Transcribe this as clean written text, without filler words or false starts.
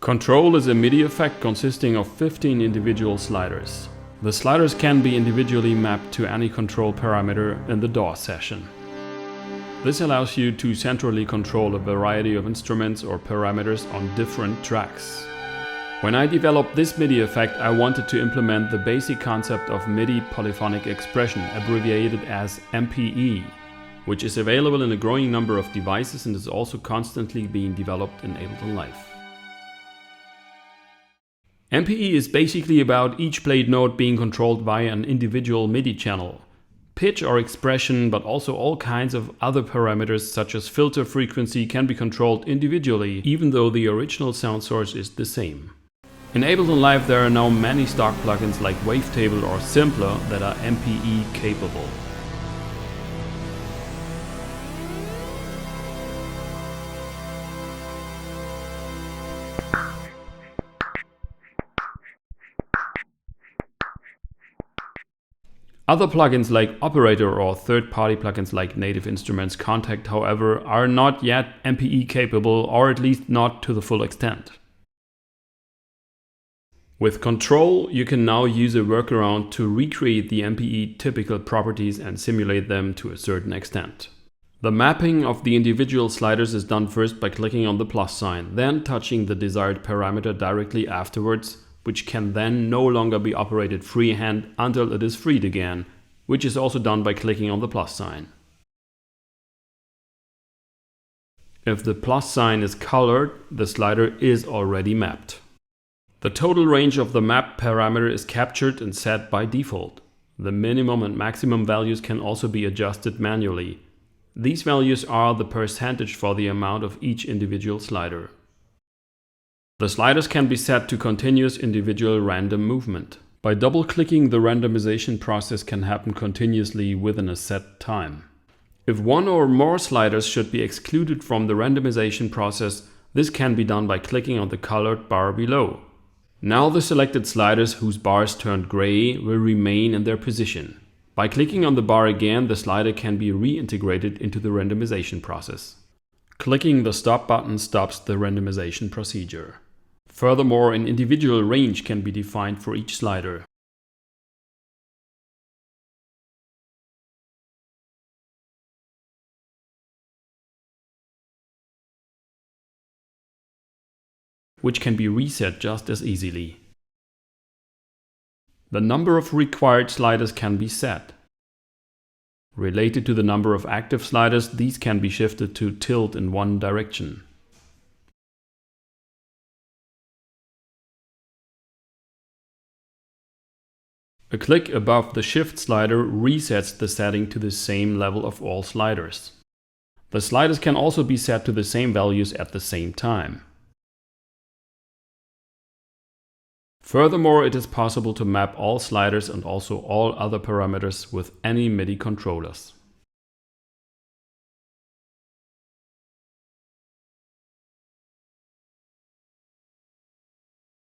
Control is a MIDI effect consisting of 15 individual sliders. The sliders can be individually mapped to any control parameter in the DAW session. This allows you to centrally control a variety of instruments or parameters on different tracks. When I developed this MIDI effect, I wanted to implement the basic concept of MIDI polyphonic expression, abbreviated as MPE, which is available in a growing number of devices and is also constantly being developed in Ableton Live. MPE is basically about each played note being controlled via an individual MIDI channel. Pitch or expression, but also all kinds of other parameters such as filter frequency can be controlled individually, even though the original sound source is the same. In Ableton Live there are now many stock plugins like Wavetable or Simpler that are MPE capable. Other plugins like Operator or third-party plugins like Native Instruments Contact, however, are not yet MPE capable, or at least not to the full extent. With Control, you can now use a workaround to recreate the MPE typical properties and simulate them to a certain extent. The mapping of the individual sliders is done first by clicking on the plus sign, then touching the desired parameter directly afterwards, which can then no longer be operated freehand until it is freed again, which is also done by clicking on the plus sign. If the plus sign is colored, the slider is already mapped. The total range of the map parameter is captured and set by default. The minimum and maximum values can also be adjusted manually. These values are the percentage for the amount of each individual slider. The sliders can be set to continuous individual random movement. By double-clicking, the randomization process can happen continuously within a set time. If one or more sliders should be excluded from the randomization process, this can be done by clicking on the colored bar below. Now the selected sliders whose bars turned gray will remain in their position. By clicking on the bar again, the slider can be reintegrated into the randomization process. Clicking the stop button stops the randomization procedure. Furthermore, an individual range can be defined for each slider. Which can be reset just as easily. The number of required sliders can be set. Related to the number of active sliders, these can be shifted to tilt in one direction. A click above the Shift slider resets the setting to the same level of all sliders. The sliders can also be set to the same values at the same time. Furthermore, it is possible to map all sliders and also all other parameters with any MIDI controllers.